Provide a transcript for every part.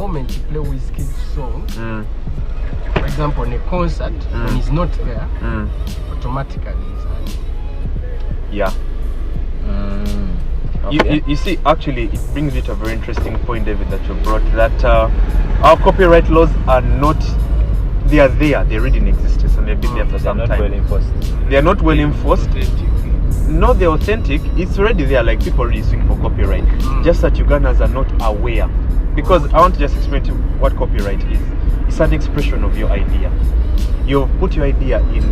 moment you play Wizkid's song, for example, in a concert, when he's not there, automatically it's earning. Yeah. Okay. You see, actually, it brings me to a very interesting point, David, that you brought, that our copyright laws are not, they are there, they're already in existence, and they've been there for some time. Well enforced. They are not well enforced. No, they're authentic. It's already there, like people already sing for copyright. Just that Ugandans are not aware. Because I want to just explain to you what copyright is. It's an expression of your idea. You've put your idea in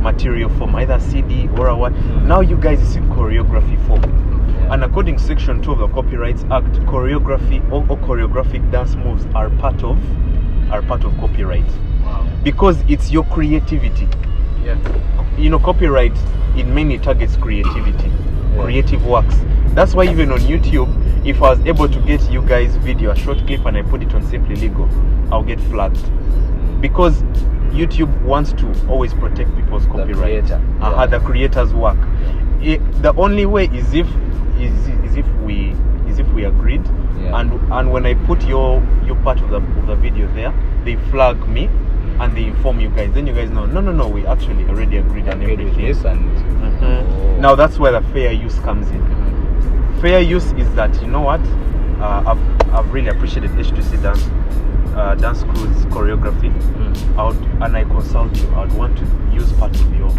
material form, either CD or a what. Now you guys is in choreography form. And according to Section 2 of the Copyrights Act, choreography or choreographic dance moves are part of copyright. Wow. Because it's your creativity. Yeah. You know, copyright in many targets creativity, creative works. That's why even on YouTube, if I was able to get you guys video, a short clip, and I put it on Simply Legal, I'll get flagged. Because YouTube wants to always protect people's copyright, the creator's work. The only way is if we agreed, and when I put your part of the video there, they flag me and they inform you guys. Then you guys know, no, we actually already agreed on everything. Now that's where the fair use comes in. Fair use is that, you know what, I've really appreciated H2C Dance Crew's choreography. And I consult you. I would want to use part of your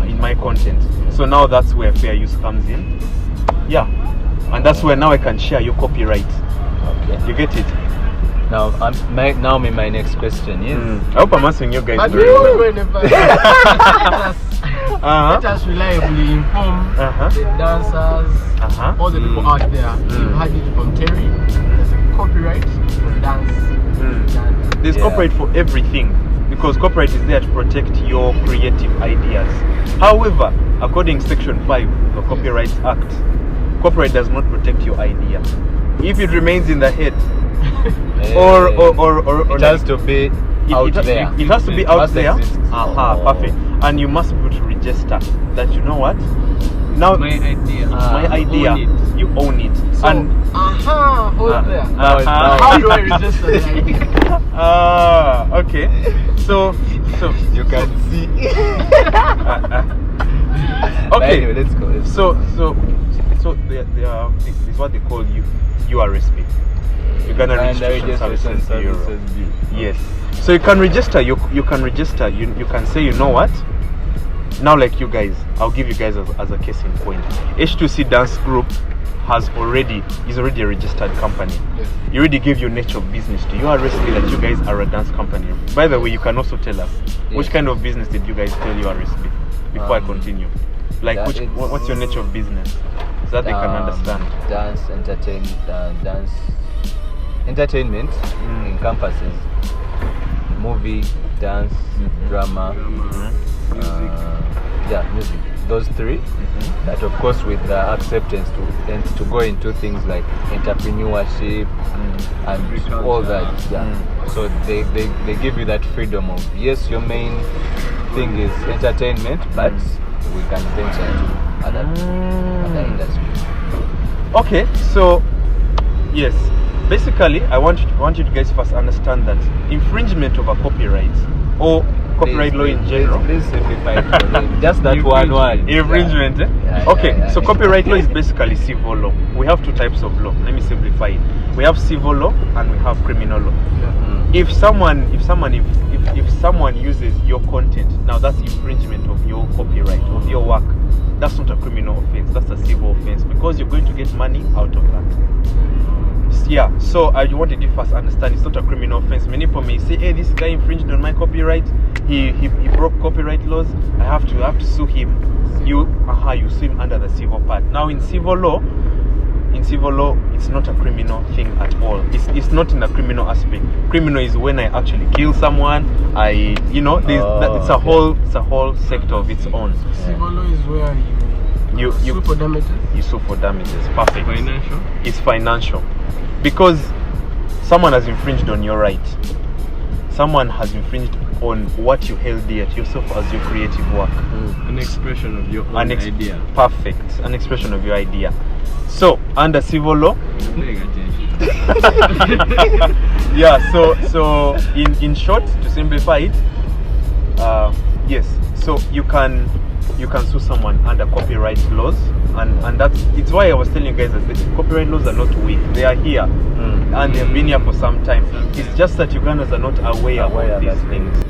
in my content. So now that's where fair use comes in. Yeah, and that's where now I can share your copyright. Okay. You get it? Now, my next question is. I hope I'm answering you guys But very well. Let us reliably inform the dancers, all the people out there. You've heard it from Terry. There's a copyright for dance. There's copyright for everything, because copyright is there to protect your creative ideas. However, according to Section 5 of the Copyrights Act, copyright does not protect your idea. If it remains in the head, or it has to be out there. It has to be out there. Perfect. And you must be able to register that, you know what? Now My idea. You own it. So, And hold there. How do I register the idea? Okay. So you can see. Okay. Anyway, let's go. So they are, it's what they call URSB. Uganda Registration Services Bureau. Yes. So you can register. You can register. You can say, you know what? Now, like you guys, I'll give you guys as a case in point. H2C Dance Group is already a registered company. Yes. You already gave your nature of business to URSB that you guys are a dance company. By the way, you can also tell us which kind of business did you guys tell URSB before I continue. Like what's your nature of business, so that they can understand. Dance entertainment encompasses movie, dance, drama, music. Those three. That, of course, with the acceptance to go into things like entrepreneurship and all that. So they give you that freedom of, yes, your main thing is entertainment, but we can venture into other industries. Okay, so yes, basically I want you to guys first understand that infringement of a copyright or copyright law in general. Please simplify it for me. Just that one word. Infringement. So copyright law is basically civil law. We have two types of law. Let me simplify it. We have civil law and we have criminal law. If someone uses your content, now that's infringement of your copyright, of your work. That's not a criminal offense, that's a civil offense, because you're going to get money out of that. Yeah, so I wanted you first understand it's not a criminal offense. Many people may say, hey, this guy infringed on my copyright, he broke copyright laws, I have to sue him. You sue him under the civil part. Now in civil law, it's not a criminal thing at all. It's not in the criminal aspect. Criminal is when I actually kill someone. It's a whole sector of its own. Civil law is where you sue for damages. You sue for damages. Perfect. Financial. It's financial, because someone has infringed on your right. Someone has infringed on what you held dear to yourself as your creative work. An expression of your own idea. Perfect. An expression of your idea. So under civil law, yeah. So in short, to simplify it, yes. So you can sue someone under copyright laws, and it's why I was telling you guys that the copyright laws are not weak. They are here, and they've been here for some time. It's just that Ugandans are not aware of these things.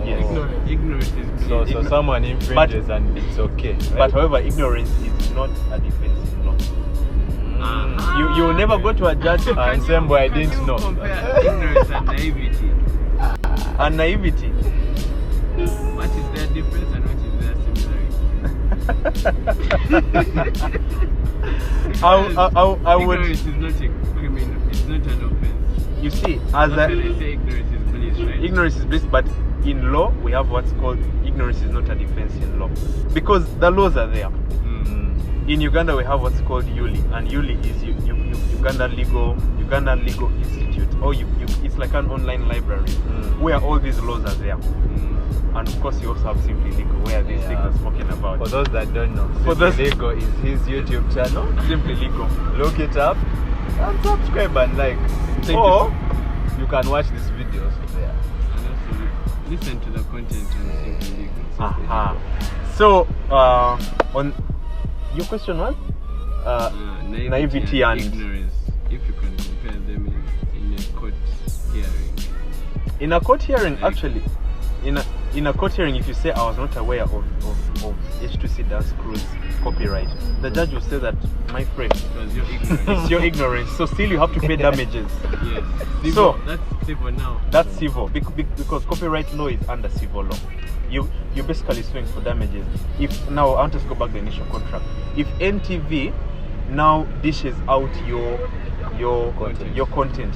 Yes. Ignorance is So someone infringes and it's okay. Right? But however, ignorance is not a defense in law. You will never go to a judge and same way I didn't know. Compare ignorance and naivety. And naivety. What is their difference and what is their similarity? I would. Ignorance is not a criminal. It's not an offense. You see, That's when they say ignorance is bliss, right? ignorance is bliss, but in law we have what's called ignorance is not a defense in law, because the laws are there. In Uganda we have what's called ULI, and ULI is Ugandan Legal Institute, or it's like an online library where all these laws are there. And of course you also have Simply Legal, where these things are spoken about. For those that don't know, Simply Legal is his YouTube channel. Simply Legal. Look it up and subscribe and like. Or you can watch these videos there. And also listen to the content on Simply Legal. So on your question was naivety and ignorance. If you can compare them in a court hearing. In a court hearing, actually, in a court hearing, if you say I was not aware of H2C Dance Crew's copyright, the judge will say that, my friend, It was your ignorance. it's your ignorance. So still you have to pay damages. Yes. Civil, So that's civil now. that's civil because copyright law is under civil law. You're basically suing for damages. If now I want to go back to the initial contract. If NTV now dishes out your content,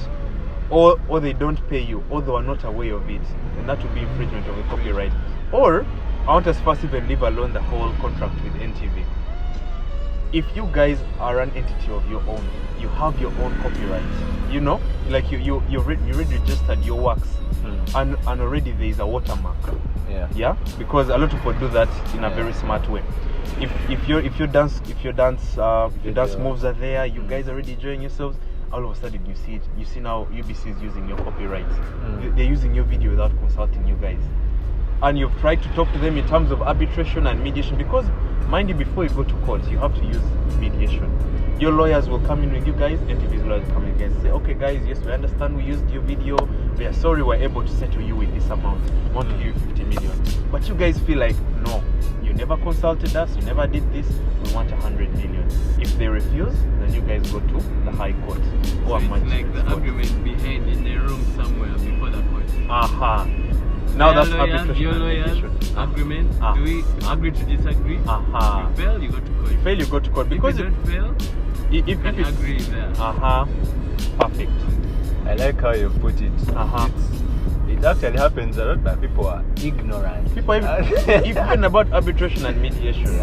or they don't pay you, or they are not aware of it, then that would be infringement of the copyright. Or I want us first even leave alone the whole contract with NTV. If you guys are an entity of your own, you have your own copyright. You know, like you already registered your works, and already there is a watermark. Yeah, because a lot of people do that in a very smart way. If your dance moves are there, you guys are already enjoying yourselves. All of a sudden you see now UBC is using your copyright. They're using your video without consulting you guys, and you've tried to talk to them in terms of arbitration and mediation, because mind you, before you go to court you have to use mediation. Your lawyers will come in with you guys, NTV's lawyers will come in and say, okay guys, yes, we understand we used your video, we are sorry we're able to settle you with this amount, we want to give you 50 million. But you guys feel like, no, you never consulted us, you never did this, we want 100 million. If they refuse, then you guys go to the high court. So it's like the argument behind in a room somewhere before the court. Now Their that's lawyers, arbitration. your lawyers, agreement. Do we agree to disagree? You fail, you go to court. You fail, you go to court, because if you don't fail, if you can agree there. Perfect. I like how you put it. It actually happens a lot, but people are ignorant. People even about arbitration and mediation.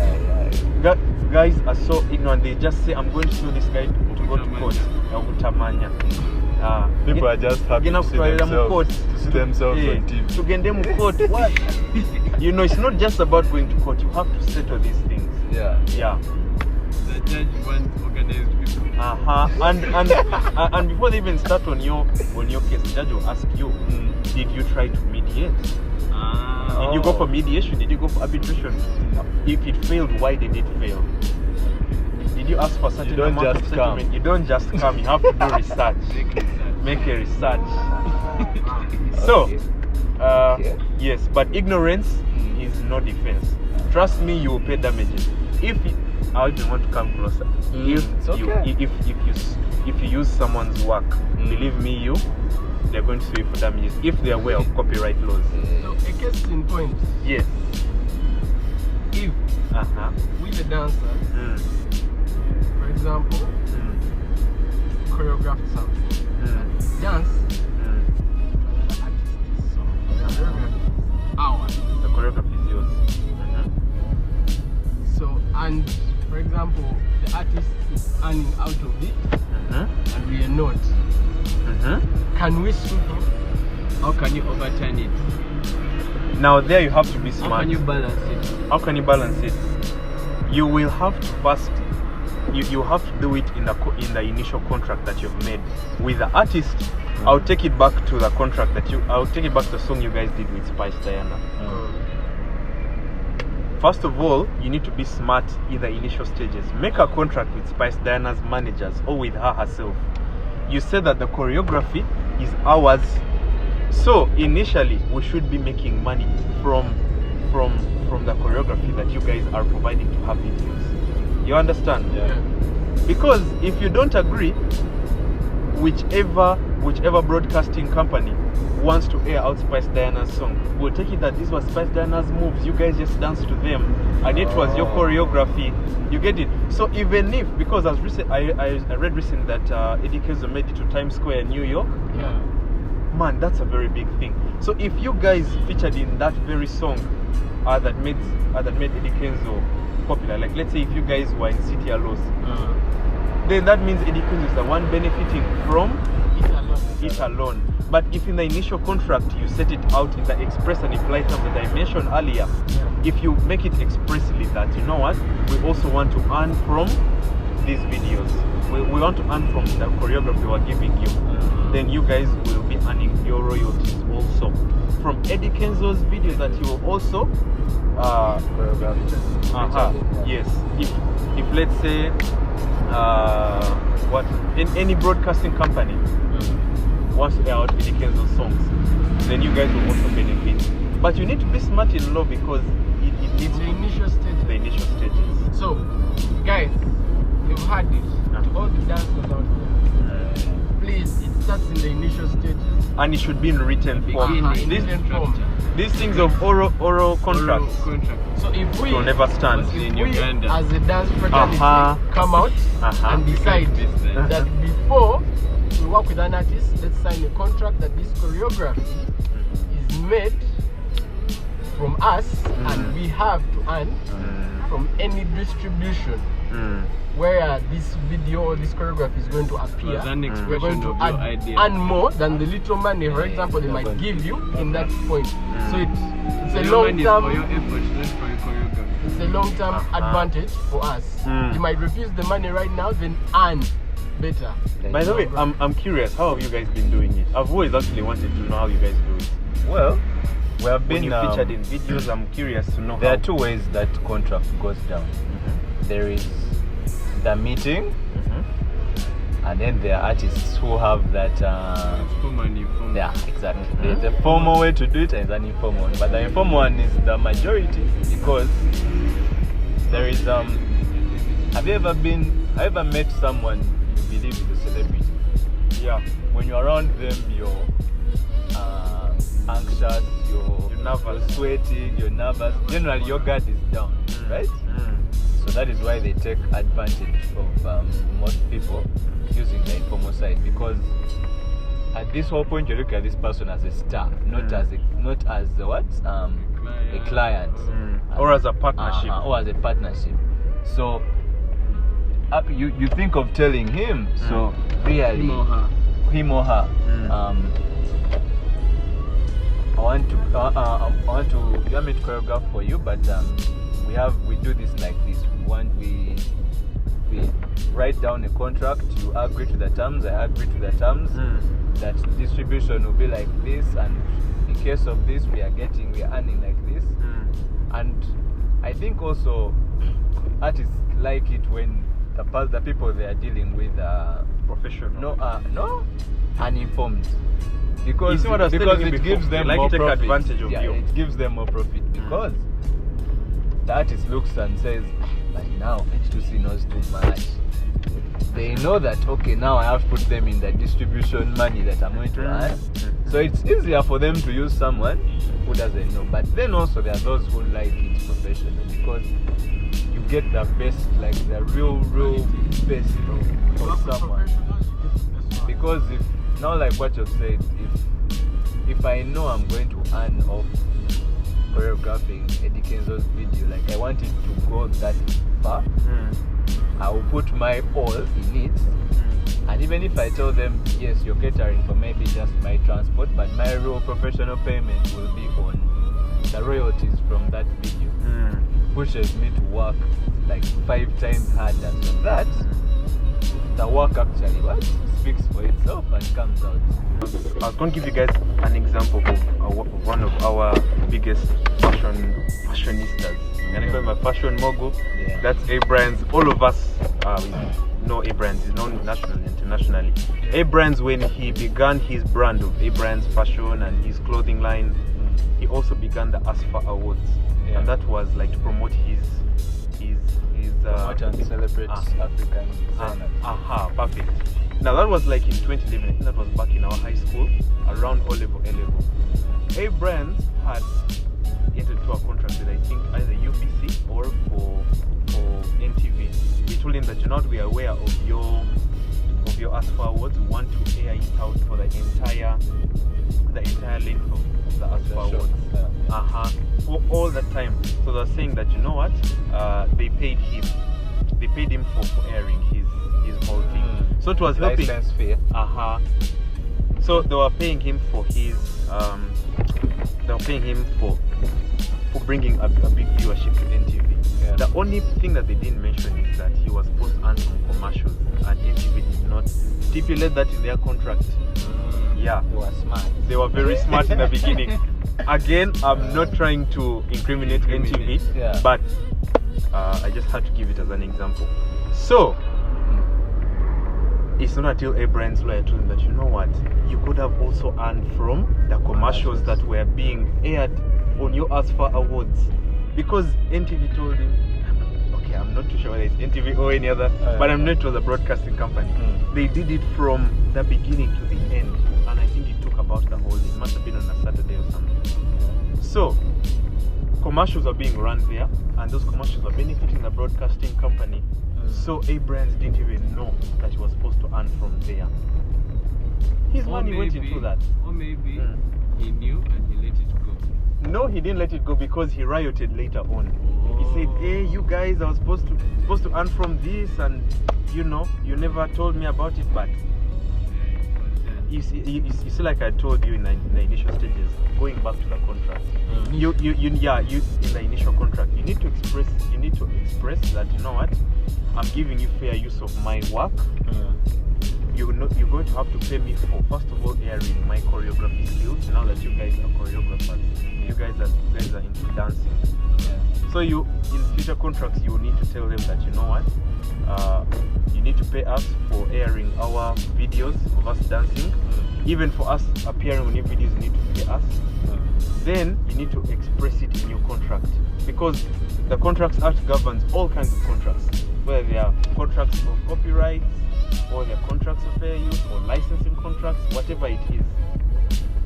Guys are so ignorant. They just say, I'm going to sue this guy to go to court. People are just happy to see themselves on TV. To get them court. What? You know, it's not just about going to court. You have to settle these things. Yeah. The judge wants organized people. And before they even start on your case, the judge will ask you, did you try to mediate? Did you go for mediation? Did you go for arbitration? If it failed, why did it fail? Did you ask for such an amount of settlement? You don't just come. You have to do research. Make a research. So, yes, but ignorance is no defense. Trust me, you will pay damages. I don't want to come closer. If you use someone's work, believe me, they're going to sue you for damages if they're aware of copyright laws. So a case in point. Yes. If we the dancers, for example, choreographed something, dance, the artist is so ours. The choreography is yours. So, and for example, the artist is earning out of it, and we are not. Can we sue him? How can you overturn it? Now there you have to be smart. How can you balance it? How can you balance it? You will have to first you have to do it in the initial contract that you've made with the artist. I'll take it back to the contract I'll take it back to the song you guys did with Spice Diana. First of all, you need to be smart in the initial stages. Make a contract with Spice Diana's managers or with her herself. You said that the choreography is ours. So initially, we should be making money from the choreography that you guys are providing to have videos. You understand? Yeah. Because if you don't agree, whichever broadcasting company wants to air out Spice Diana's song, we'll take it that these were Spice Diana's moves. You guys just dance to them, and it was your choreography. You get it? So even if, because I read recently that Eddie Kenzo made it to Times Square, New York. Yeah. Man, that's a very big thing. So if you guys featured in that very song that made Eddie Kenzo popular, like let's say if you guys were in City Alos, then that means Eddie Kenzo is the one benefiting from it alone. But if in the initial contract you set it out in the express and implied terms that I mentioned earlier, if you make it expressly that, you know what, we also want to earn from these videos, we want to earn from the choreography we're giving you, then you guys will be earning your royalties also from Eddie Kenzo's videos that you will also choreograph. Yes. If let's say what in any broadcasting company wants to air out Eddie Kenzo's songs, then you guys will also benefit. But you need to be smart in law because it needs The initial stage. the initial stages. So, guys, you've heard it. To all the dancers out there, please, it starts in the initial stages. And it should be in written form. In written form. These things of oral contracts So if we, will never stand. if we as a dance fraternity come out and decide that before we work with an artist, let's sign a contract that this choreography is made from us and we have to earn from any distribution where this video or this choreography is going to appear. We're going to earn more than the little money, for example, they might give you in that point. So it's a long-term. It's a long-term advantage for us. You might refuse the money right now, then earn better. By the way, I'm curious, how have you guys been doing it? I've always actually wanted to know how you guys do it. Well, we have When been you featured in videos, I'm curious to know there how. are two ways that contract goes down. There is the meeting, and then there are artists who have that. Yeah, exactly. There's a formal way to do it and an informal one. But the informal one is the majority because there is Have you ever met someone you believe is a celebrity? Yeah. When you're around them, you're anxious, you're nervous, you're sweating, you're nervous. Generally, your guard is down, right? So that is why they take advantage of most people using the informal side, because at this whole point you look at this person as a star, not as a client, or as a partnership. Or as a partnership. So you think of telling him, so really him or her, I want to you want me to choreograph for you, but we do this like this. We write down a contract, you agree to the terms, I agree to the terms, that distribution will be like this, and in case of this we are earning like this. And I think also artists like it when the people they are dealing with Professional. uninformed, because You see what I was telling you it before? gives them They like more to take profit. advantage of you. It gives them more profit because the artist looks and says, but now H2C knows too much. They know that, okay, now I have to put them in the distribution money that I'm going to earn. So it's easier for them to use someone who doesn't know. But then also there are those who like it professional, because you get the best, like the real best of someone. Because if, now like what you've said, if I know I'm going to earn off choreographing Eddie Kenzo's video, like I want it to go that far, I will put my all in it. And even if I tell them, yes, you're catering for maybe just my transport, but my real professional payment will be on the royalties from that video, pushes me to work like 5 times harder. So that the work actually speaks for itself and comes out. I was going to give you guys an example of one of our biggest fashionistas. And I call him a fashion mogul. Yeah. That's A-Brands. All of us know A-Brands. He's known nationally, internationally. A-Brands, when he began his brand of A-Brands fashion and his clothing line, he also began the ASFA Awards. Yeah. And that was like to promote his promote and celebrate African designers. Perfect. Now that was like in 2011. I think that was back in our high school, around A-level. A-Brands had entered into a contract with, I think, either UBC or for NTV. We told him that, you know what, we are aware of your ASFA Awards. We want to air it out for the entire length of the ASFA Awards. For all that time. So they're saying that, you know what, they paid him for airing his whole thing. So it was helping. License fee. So they were paying him for his for bringing a big viewership to NTV. Yeah. The only thing that they didn't mention is that he was supposed to earn some commercials, and NTV did not stipulate that in their contract. Yeah, they were smart. They were very smart in the beginning. Again, I'm not trying to incriminate NTV, but I just had to give it as an example. So it's not until A-Brands lawyer told him that, you know what, you could have also earned from the commercials that were being aired on your ASFA Awards, because NTV told him, okay, I'm not too sure whether it's NTV or any other, but I'm not, it was a broadcasting company. They did it from the beginning to the end, and I think it took about the whole day. It must have been on a Saturday or something. So commercials are being run there, and those commercials are benefiting the broadcasting company. So A-Brands didn't even know that he was supposed to earn from there. His money went into that. Or maybe he knew and he let it go. No, he didn't let it go, because he rioted later on. He said, hey, you guys, I was supposed to earn from this, and you know, you never told me about it. But you see, like I told you in the initial stages, going back to the contract, you in the initial contract, you need to express that, you know what, I'm giving you fair use of my work. You're going to have to pay me for, first of all, airing my choreography skills. Now that you guys are choreographers, you guys are into dancing. So in future contracts, you will need to tell them that, you know what, you need to pay us for airing our videos of us dancing. Even for us appearing on your videos, you need to pay us. Then you need to express it in your contract, because the Contracts Act governs all kinds of contracts, whether they are contracts of copyright, or they're contracts of fair use, or licensing contracts, whatever it is.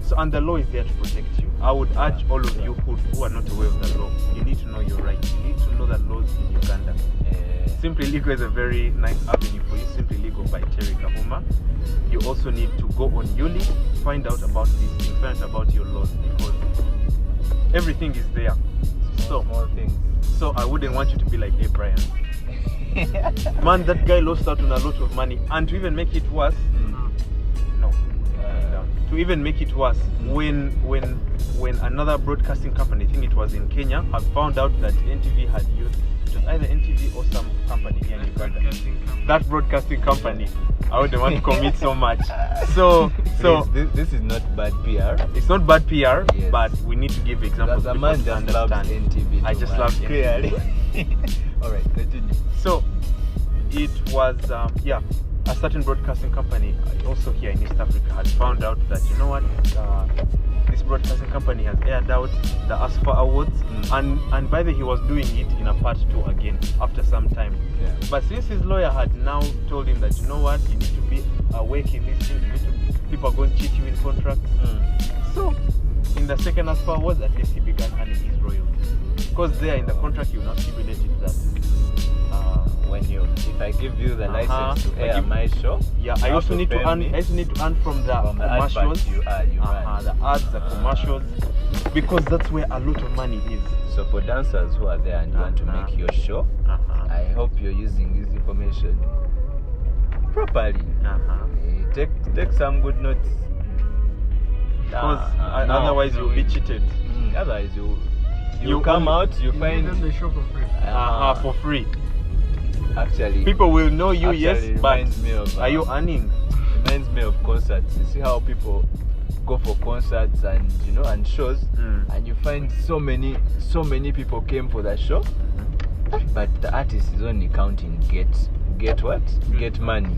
So, and the law is there to protect you. I would urge all of you who are not aware of the law, you need to know your rights. You need to know the laws in Uganda. Simply Legal is a very nice avenue for you. Simply Legal by TERRY KAHUMA. You also need to go on Yuli, find out about these things, find out about your laws, because everything is there. Small things. So I wouldn't want you to be like, hey Brian, man, that guy lost out on a lot of money. And to even make it worse, to even make it worse, when another broadcasting company, I think it was in Kenya, had found out that NTV had used, it was either NTV or some company here in Uganda. That broadcasting company, I wouldn't want to commit so much. So this is not bad PR. It's not bad PR, but we need to give examples. The man just loves NTV. I just love clearly. All right, continue. So it was a certain broadcasting company also here in East Africa had found out that, you know what, this broadcasting company has aired out the ASFA Awards, and by the way, he was doing it in a part 2 again after some time. But since his lawyer had now told him that, you know what, you need to be awake in this thing, people are going to cheat you in contracts. So in the second ASFA Awards, at least he began earning his royalties, because there in the contract you not stipulated that if I give you the license to air my show, I also need to earn from the commercials, the ads, the commercials, because that's where a lot of money is. So for dancers who are there and you want to make your show, I hope you're using this information properly. Take some good notes, because otherwise you'll be cheated. Otherwise you come out, you find the show for free. For free. actually People will know you, yes, but reminds me of, are you earning? Reminds me of concerts. You see how people go for concerts and and shows, and you find so many people came for that show, but the artist is only counting get money,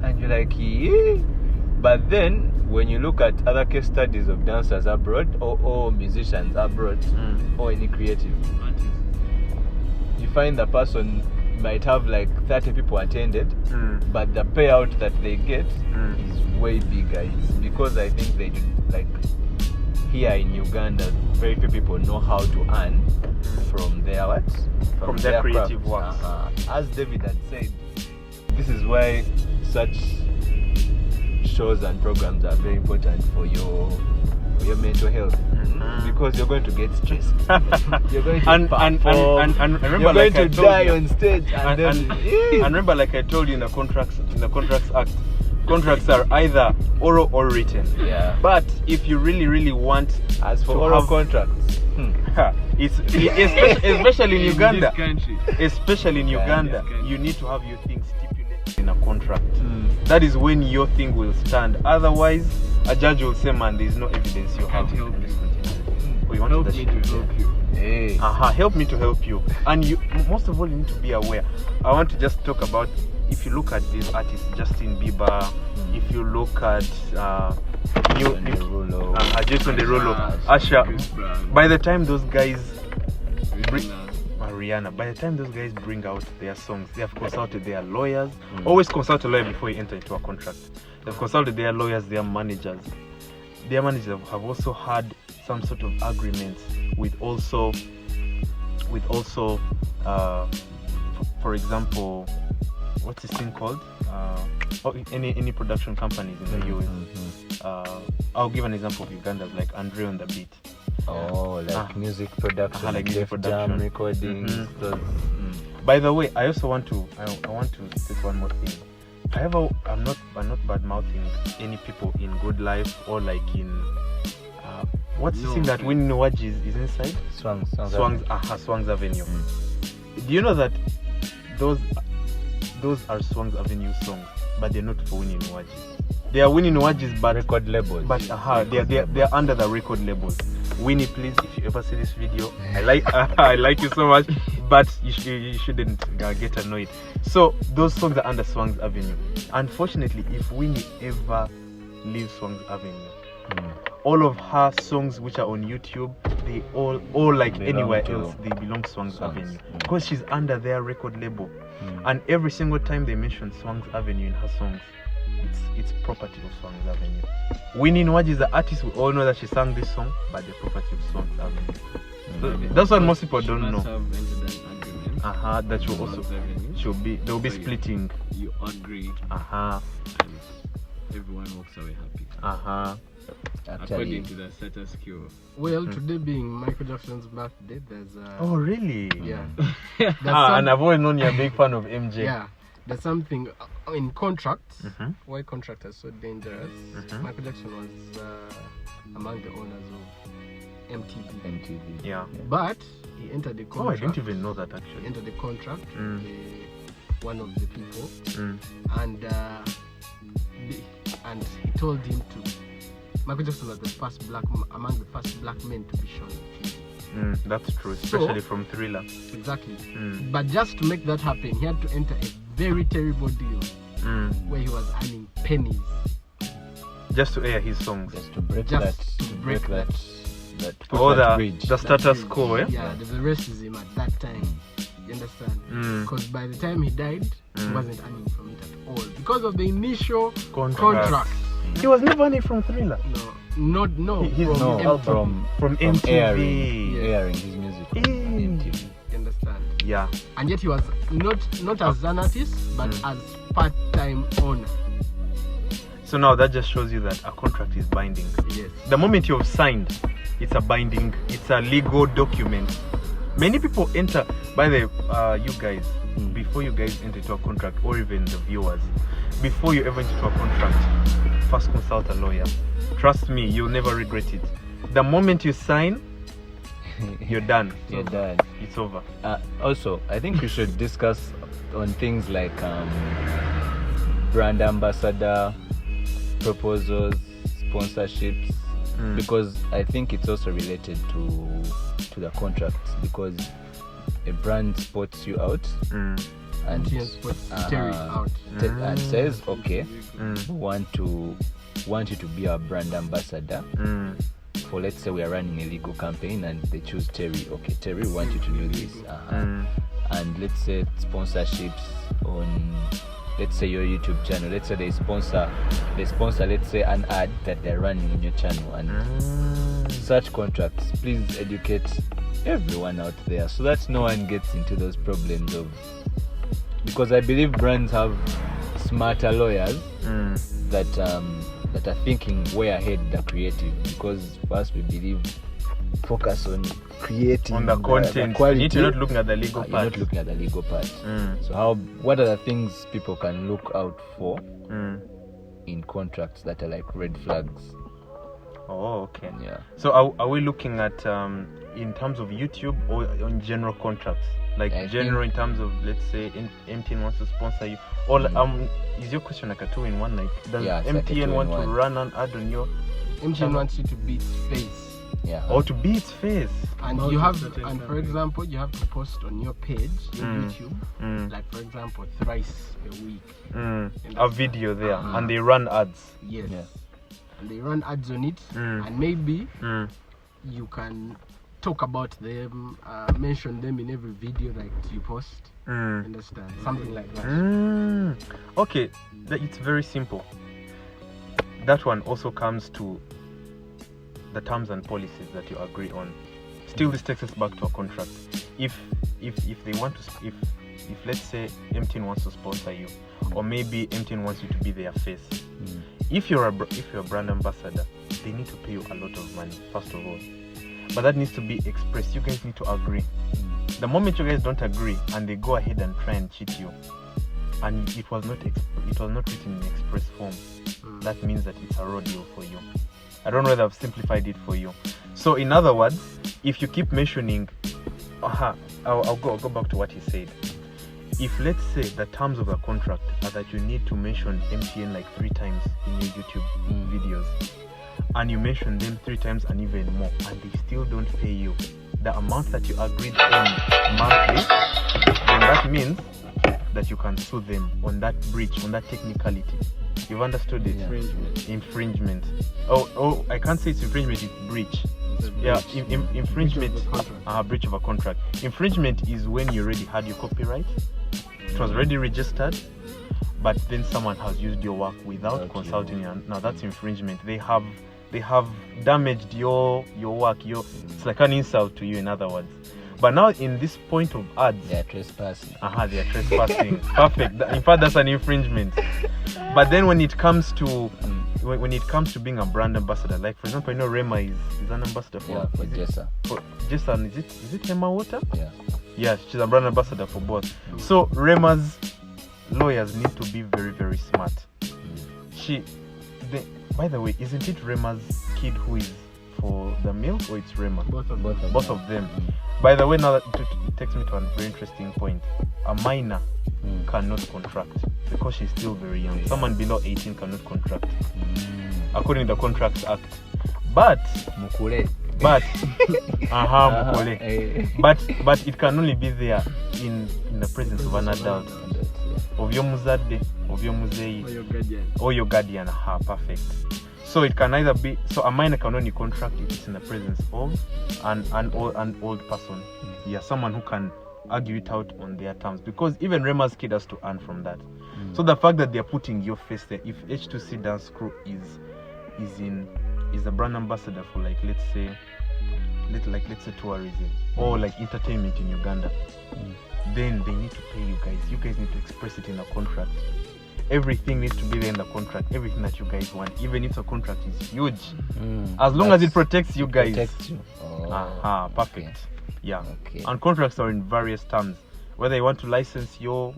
and you're like, yeah. But then when you look at other case studies of dancers abroad or musicians abroad or any creative artist, you find the person might have like 30 people attended, but the payout that they get is way bigger. It's because I think they do, like here in Uganda, very few people know how to earn from their what? From their creative crafts. works. As David had said, this is why such shows and programs are very important for your mental health, because you're going to get stressed. You're going to perform. And remember, you're like going to die on stage, and remember, like I told you in the Contracts Act, contracts are either oral or written. Yeah. But if you really want, as for oral contracts, it's especially in Uganda. Especially in Uganda, You need to have your thing stipulated in a contract. That is when your thing will stand. Otherwise, a judge will say, man, there is no evidence you have. help you. Help me to help you. hey, help me to help you. And you, most of all, you need to be aware. I want to just talk about, if you look at these artists, Justin Bieber, if you look at Jason Derulo, Usher, by the time those guys Rihanna, by the time those guys bring out their songs, they have consulted their lawyers. Always consult a lawyer before you enter into a contract. They've consulted their lawyers, their managers. Their managers have also had some sort of agreements with also for example, what's this thing called? Any production companies in the US. I'll give an example of Uganda, like Andre on the Beat. Music production, like music production, jam recordings. By the way, I also want to state one more thing. However, I'm not bad mouthing any people in Good Life or like in what's the thing that Winnie Waji is inside? Swang's Avenue. Do you know that those are Swang's Avenue songs, but they're not for Winnie Waji. They are Winnie Waji's but record labels. But they're under the record labels. Winnie, please, if you ever see this video, I like you so much, but you shouldn't get annoyed. So those songs are under Swang's Avenue. Unfortunately, if Winnie ever leaves Swang's Avenue, all of her songs which are on YouTube, they all like anywhere else, they belong to Swang's Avenue, because she's under their record label. And every single time they mention Swang's Avenue in her songs, it's property of Swang's Avenue. Winnie Nwaji is the artist. We all know that she sang this song, but the property of Swang's Avenue. That's what most people don't know. That you also they'll be splitting. You agree. And everyone walks away happy. According to the status quo. Well, today being Michael Jackson's birthday, there's oh really? Yeah. And I've always known you're a big fan of MJ. Yeah. There's something in contracts. Why contracts are so dangerous. Michael Jackson was among the owners of MTV. Yeah. But he entered the contract. I didn't even know that actually. He entered the contract with one of the people, and he told him to. Michael Jackson was among the first black men to be shown on TV. That's true, especially from Thriller. Exactly. But just to make that happen, he had to enter a very terrible deal where he was earning pennies just to air his songs. Just to break that bridge. The status quo, Yeah, the racism at that time. You understand? Because by the time he died, he wasn't earning from it at all because of the initial contract. He was never earning from Thriller. No, from MTV. Airing his music on MTV. You understand? Yeah. And yet he was not as an artist, but as part-time owner. So now that just shows you that a contract is binding. Yes. The moment you have signed, it's a legal document. Many people enter, by the way, you guys, before you guys enter into a contract, or even the viewers, before you ever enter into a contract, first consult a lawyer. Trust me, you'll never regret it. The moment you sign, you're done. You're done. It's over. Also, I think we should discuss on things like brand ambassador proposals, sponsorships, because I think it's also related to the contracts, because a brand spots you out and spots TERRY out and says, okay, we want you to be our brand ambassador for, let's say we are running a legal campaign and they choose TERRY. Okay, TERRY, we want you to do this. And let's say sponsorships on, let's say your YouTube channel, let's say they sponsor let's say an ad that they're running in your channel, and such contracts, please educate everyone out there so that no one gets into those problems of, because I believe brands have smarter lawyers that are thinking way ahead the creative, because first we believe focus on creating on the content, quality. you're not looking at the legal part. You're not looking at the legal part. So what are the things people can look out for in contracts that are like red flags? Oh, okay. Yeah. So are we looking at in terms of YouTube or on general contracts? Like general in terms of, let's say MTN wants to sponsor you, or is your question like a 2-in-1? Like does MTN want to run an ad on your MTN wants you to be its face, or to be its face, and you have, and for example you have to post on your page in YouTube, like for example thrice a week, a video there, and they run ads. Yes. And they run ads on it, and maybe you can talk about them, mention them in every video that you post. Understand? Something like that. Okay, it's very simple. That one also comes to the terms and policies that you agree on. Still, this takes us back to a contract. If they want to, if let's say MTN wants to sponsor you, or maybe MTN wants you to be their face. If you're a brand ambassador, they need to pay you a lot of money, first of all. But that needs to be expressed. You guys need to agree. The moment you guys don't agree and they go ahead and try and cheat you, and it was not written in express form, that means that it's a raw deal for you. I don't know whether I've simplified it for you. So in other words, if you keep mentioning, I'll go back to what he said. If let's say the terms of a contract are that you need to mention MTN like 3 times in your YouTube videos, and you mention them 3 times and even more, and they still don't pay you the amount that you agreed on monthly, then that means that you can sue them on that breach, on that technicality. You've understood it? Infringement. Oh, I can't say it's infringement, it's breach. Infringement, breach of a contract. Infringement is when you already had your copyright, it was already registered, but then someone has used your work without consulting you. Now that's infringement. They have damaged your work. It's like an insult to you, in other words. But now in this point of ads, they are trespassing. They are trespassing. Perfect. In fact, that's an infringement. But then when it comes to being a brand ambassador, like for example, Rema is an ambassador for Jessa. For Jessa, is it Rema Water? Yeah, she's a brand ambassador for both. So Rema's lawyers need to be very, very smart. By the way, isn't it Rema's kid who is for the milk, or it's Rema? Both of them. By the way, now it takes me to a very interesting point. A minor cannot contract because she's still very young. Someone below 18 cannot contract, according to the Contracts Act. But Mukule. But it can only be there in the presence of an adult, of your muzade, of your muzei, or your guardian. Perfect. So it can either be, so a minor can only contract if it's in the presence of an old person. Someone who can argue it out on their terms, because even Rema's kid has to earn from that. So the fact that they're putting your face there, if H2C Dance Crew is a brand ambassador for like let's say tourism or like entertainment in Uganda, then they need to pay you guys. You guys need to express it in a contract. Everything needs to be there in the contract. Everything that you guys want, even if the contract is huge, as long as it protects you guys. Protects you. Perfect. Okay. Yeah. Okay. And contracts are in various terms. Whether you want to license your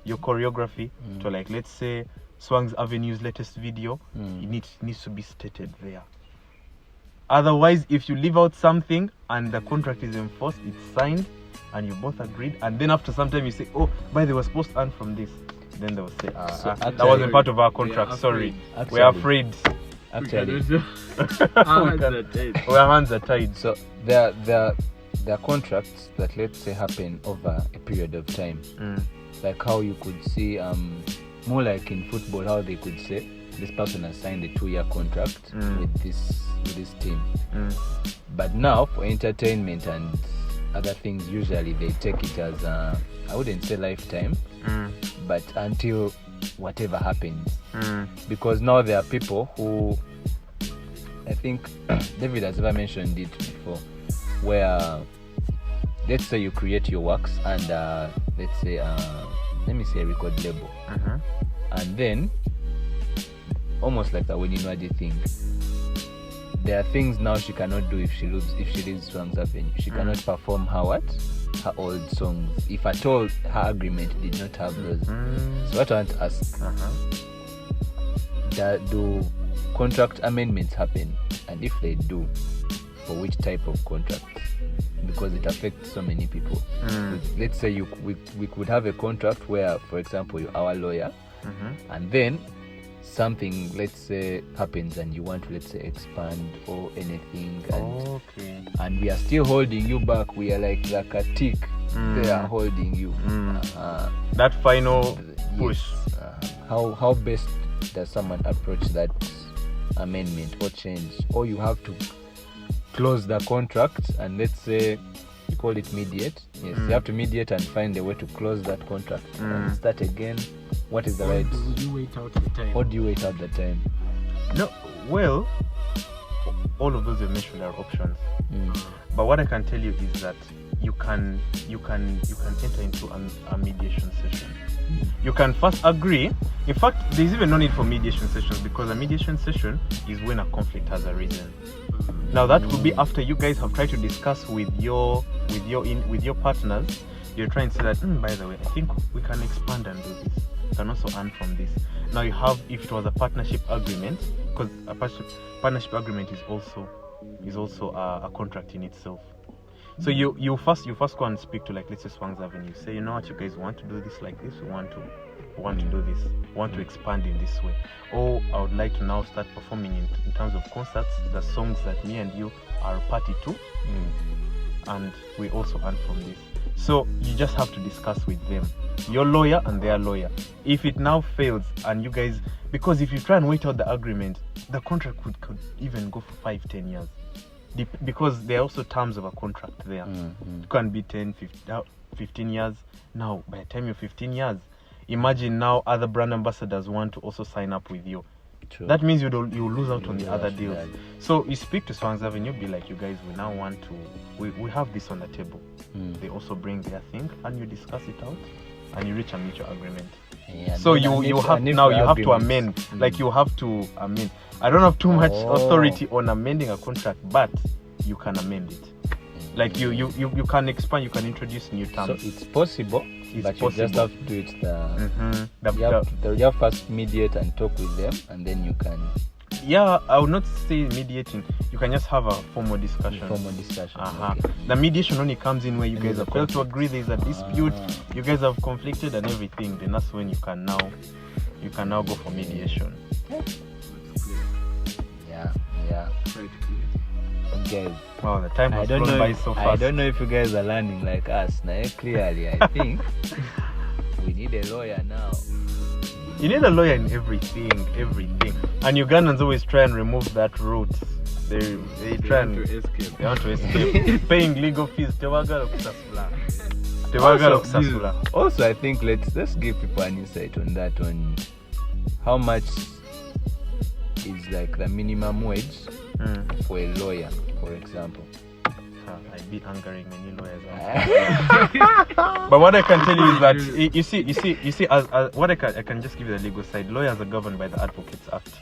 choreography to like let's say Swang's Avenue's latest video, it needs to be stated there. Otherwise, if you leave out something and the contract is enforced, it's signed, and you both agreed, and then after some time you say, oh, by the way, we're supposed to earn from this. Then they'll say, that wasn't part of our contract. Sorry, we're afraid. Actually, our hands are tied. So there are contracts that, let's say, happen over a period of time. Like how you could see, more like in football, how they could say this person has signed a 2-year contract with this team. But now for entertainment and other things, usually they take it as I wouldn't say lifetime, but until whatever happens. Because now there are people who, I think David has ever mentioned it before, where let's say you create your works and let's say let me say a record label, and then almost like the Winnie Nwadi thing, there are things now she cannot do if she leaves Swang's Avenue. She cannot perform her old songs, if at all her agreement did not have those. So what I want to ask, do contract amendments happen, and if they do, for which type of contract? Because it affects so many people. Let's say we could have a contract where, for example, you're our lawyer, and then something, let's say, happens and you want to, let's say, expand or anything, and we are still holding you back. We are like a tick. They are holding you. That final push. How best does someone approach that amendment or change? Or you have to close the contract and, let's say, you call it mediate. Yes, you have to mediate and find a way to close that contract and start again. What is the right? Do you wait out the time? Or do you wait out the time? No, well, all of those you mentioned are options. But what I can tell you is that you can enter into a mediation session. You can first agree. In fact, there's even no need for mediation sessions, because a mediation session is when a conflict has arisen. Now that would be after you guys have tried to discuss with your partners. You're trying to say that, by the way, I think we can expand and do this. We can also earn from this. Now you have, if it was a partnership agreement, because a partnership agreement is also a contract in itself. So you first go and speak to, like, let's say Swang's Avenue. Say, you know what, you guys want to do this like this. We want to do this. We want to expand in this way. Or I would like to now start performing in terms of concerts the songs that me and you are party to, and we also earn from this. So you just have to discuss with them, your lawyer and their lawyer. If it now fails and you guys, because if you try and wait out the agreement, the contract could even go for 5-10 years. Because there are also terms of a contract there. It can be 10, 15 years. Now, by the time you're 15 years, imagine now other brand ambassadors want to also sign up with you. True. That means you lose out on the other deals. So you speak to Swang's Avenue, be like, you guys, we now want to, we have this on the table. They also bring their thing, and you discuss it out, and you reach a mutual agreement. So you have to amend. Like, you have to amend. I don't have too much authority on amending a contract, but you can amend it. Like you can expand, you can introduce new terms. So it's possible, but you just have to do it. You have first mediate and talk with them, and then you can. Yeah, I would not say mediating. You can just have a formal discussion. Okay. The mediation only comes in where you guys have failed to agree. There is a dispute. You guys have conflicted and everything. Then that's when you can now go for mediation. Yeah. Guys, wow, the time has gone by so fast. I don't know if you guys are learning like us. Now, clearly, I think we need a lawyer now. You need a lawyer in everything. And Ugandans always try and remove that route. They want to escape. Paying legal fees. Also, I think let's give people an insight on that, on how much is like the minimum wage for a lawyer, for example. I'd be angering many lawyers. But what I can tell you is that you see, as what I can just give you the legal side. Lawyers are governed by the Advocates Act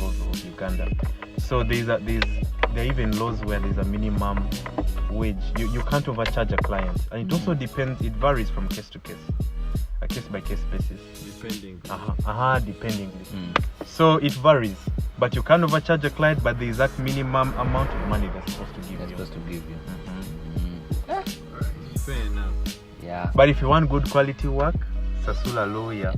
of Uganda. So there are even laws where there's a minimum wage. You can't overcharge a client, and it also depends. It varies from case to case, a case by case basis. Depending. Dependingly. So it varies. But you can't overcharge a client, but the exact minimum amount of money they're supposed to give you. Fair enough. Yeah. But if you want good quality work, Sasula lawyer.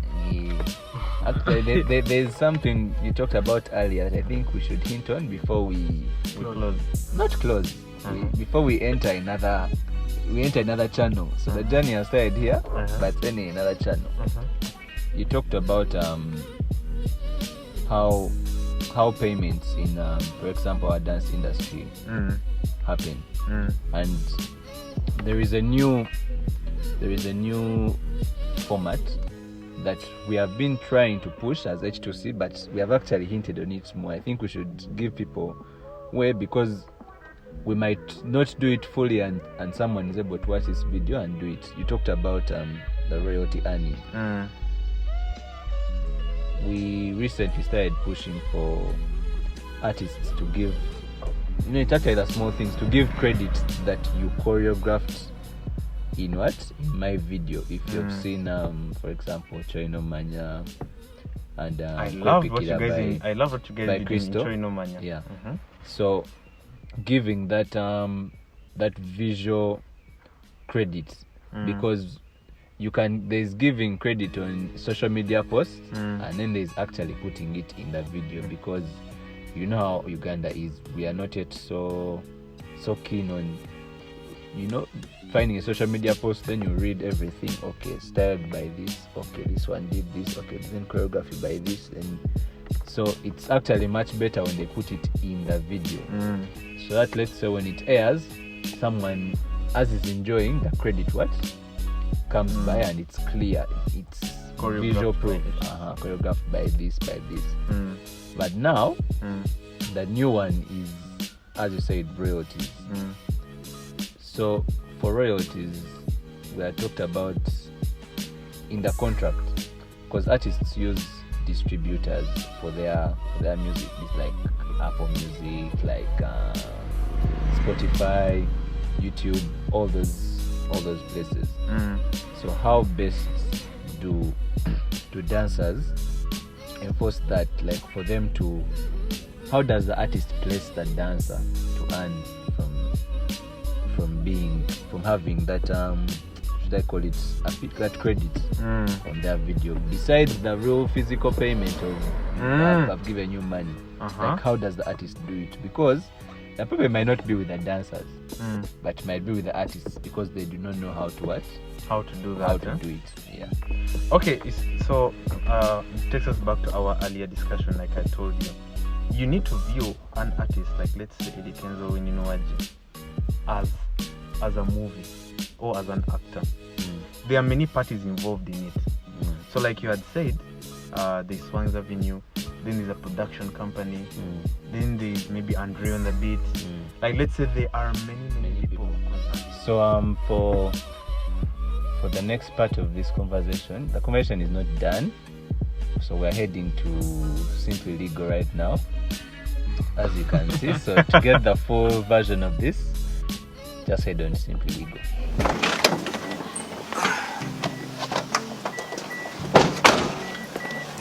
Actually, there's something you talked about earlier that I think we should hint on before we close. Not close. Before we enter another channel. So the journey has started here, but then in another channel. You talked about how payments in, for example, our dance industry happen, and there is a new format that we have been trying to push as H2C, but we have actually hinted on it more. I think we should give people way, because we might not do it fully and someone is able to watch this video and do it. You talked about the royalty earning. We recently started pushing for artists to give, it's actually the small things, to give credit that you choreographed in my video. If you've seen for example Choreographers and I love what you guys did in Crystal. Choreographers. Yeah. So giving that that visual credit, because there's giving credit on social media posts, and then there's actually putting it in the video, because you know how Uganda is. We are not yet so keen on finding a social media post, then you read everything. Okay, styled by this. Okay, this one did this. Okay, then choreography by this. And so it's actually much better when they put it in the video. So that, let's say, when it airs, someone as is enjoying the credit comes by and it's clear. It's visual proof. Choreographed by this. But now the new one is, as you said, royalties. So for royalties, we are talked about in the contract, because artists use distributors for their music. It's like Apple Music, like Spotify, YouTube, all those places. So how best do dancers enforce that? Like, for them to, how does the artist place the dancer to earn from having that should I call it that credit on their video, besides the real physical payment of I've given you money? Like, how does the artist do it? Because the problem might not be with the dancers, but might be with the artists, because they do not know how to do it. Yeah. Okay, so it takes us back to our earlier discussion. Like I told you, you need to view an artist, like let's say Eddie Kenzo Wininowaji, as a movie or as an actor. There are many parties involved in it. So like you had said, there's Swang's Avenue, then there's a production company, then there's maybe Andre on the beat. Like, let's say there are many people. So for the next part of this conversation, the conversation is not done, so we're heading to Simply Legal right now, as you can see. So to get the full version of this, just head on Simply Legal.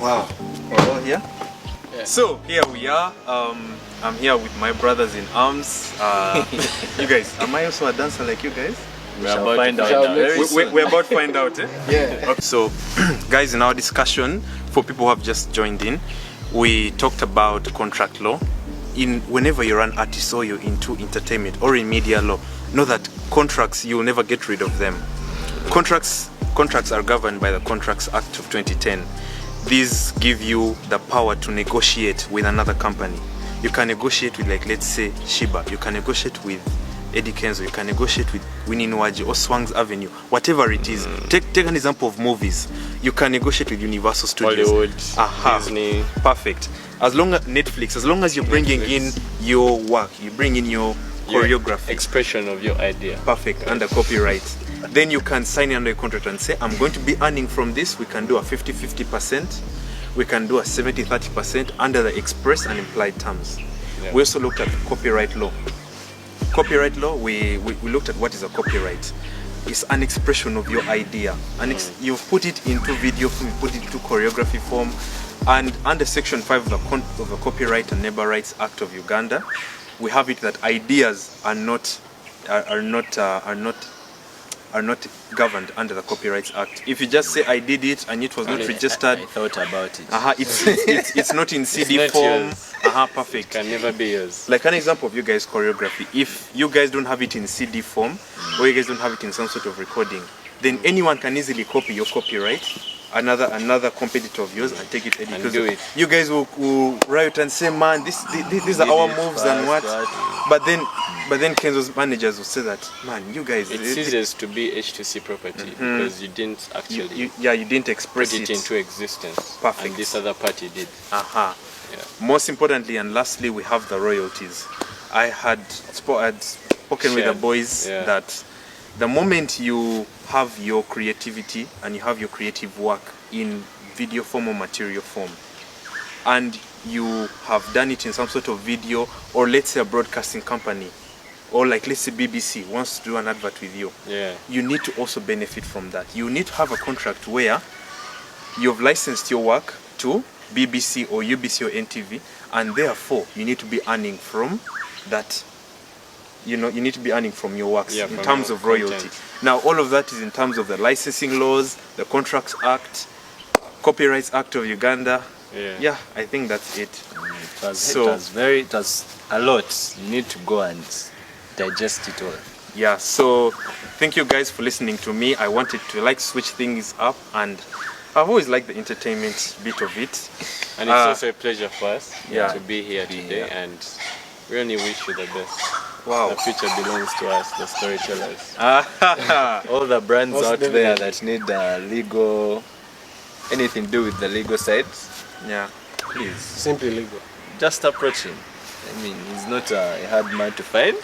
Wow, we're all here? Yeah. So here we are. I'm here with my brothers in arms. You guys, am I also a dancer like you guys? We're about to find out. We're about to find out. Yeah. Okay, so guys, in our discussion, for people who have just joined in, we talked about contract law. Whenever you're an artist or you're into entertainment or in media law, know that contracts, you'll never get rid of them. Contracts are governed by the Contracts Act of 2010. These give you the power to negotiate with another company. You can negotiate with, like, let's say Shiba. You can negotiate with Eddie Kenzo. You can negotiate with Winnie Nwaji or Swang's Avenue, whatever it is. Take an example of movies. You can negotiate with Universal Studios, Hollywood, Disney. Perfect. As long as Netflix, as long as you're bringing in your work, you bring in your choreography, expression of your idea. Perfect. Under copyright. Then you can sign under a contract and say, I'm going to be earning from this. We can do a 50-50%. We can do a 70-30% under the express and implied terms. Yeah. We also looked at copyright law. Copyright law, we looked at what is a copyright. It's an expression of your idea. And you've put it into video form, you put it into choreography form, And under Section 5 of the Copyright and Neighbor Rights Act of Uganda, we have it that ideas are not governed under the Copyrights Act. If you just say I did it and it was not registered, I thought about it. It's not in CD form. Perfect. It can never be yours. Like an example of you guys' choreography, if you guys don't have it in CD form, or you guys don't have it in some sort of recording, then anyone can easily copy your copyright, another competitor of yours, and take it and do it. You guys will riot and say, man, these are our moves and what. But then Kenzo's managers will say that, man, you guys. It ceases to be H2C property because you didn't actually. You didn't express put it into existence. Perfect. And this other party did. Yeah. Most importantly and lastly, we have the royalties. I had spoken with the boys that the moment you have your creativity and you have your creative work in video form or material form, and you have done it in some sort of video, or let's say a broadcasting company, or like let's say BBC wants to do an advert with you, you need to also benefit from that. You need to have a contract where you've licensed your work to BBC or UBC or NTV, and therefore you need to be earning from that. You need to be earning from your works in terms of royalty. Content. Now all of that is in terms of the licensing laws, the Contracts Act, Copyrights Act of Uganda. I think that's it. It was a lot. You need to go and digest it all. So thank you guys for listening to me. I wanted to switch things up, and I've always liked the entertainment bit of it. And it's also a pleasure for us to be here today, and we only wish you the best. Wow. The future belongs to us, the storytellers. All the brands out there that need legal, anything to do with the legal side, please. Simply legal. Just approach him. I mean, he's not a hard man to find.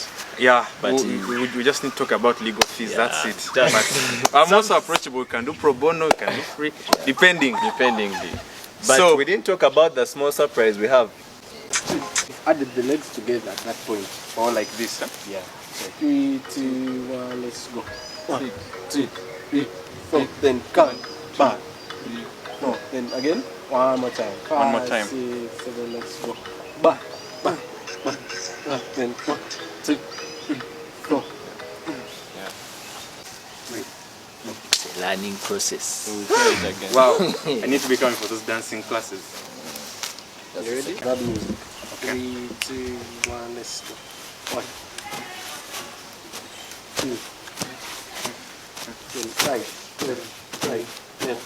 But we just need to talk about legal fees. That's it. But I'm also approachable. We can do pro bono, we can do free, depending. But we didn't talk about the small surprise we have. Added the legs together at that point. Or like this, huh? Yeah. So 3, 2, 1, let's go. 1, 2, 3, 4, then come back. No, then again. One more time. 5, 6, 7, let's go. Back. Then 1, 2, 3, 4. It's a learning process. Wow. I need to be coming for those dancing classes. You ready? Grab music. 3, 2, 1, let's go. 1, 2,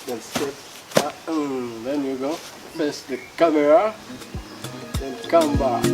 then step, then you go, face the camera, then come back.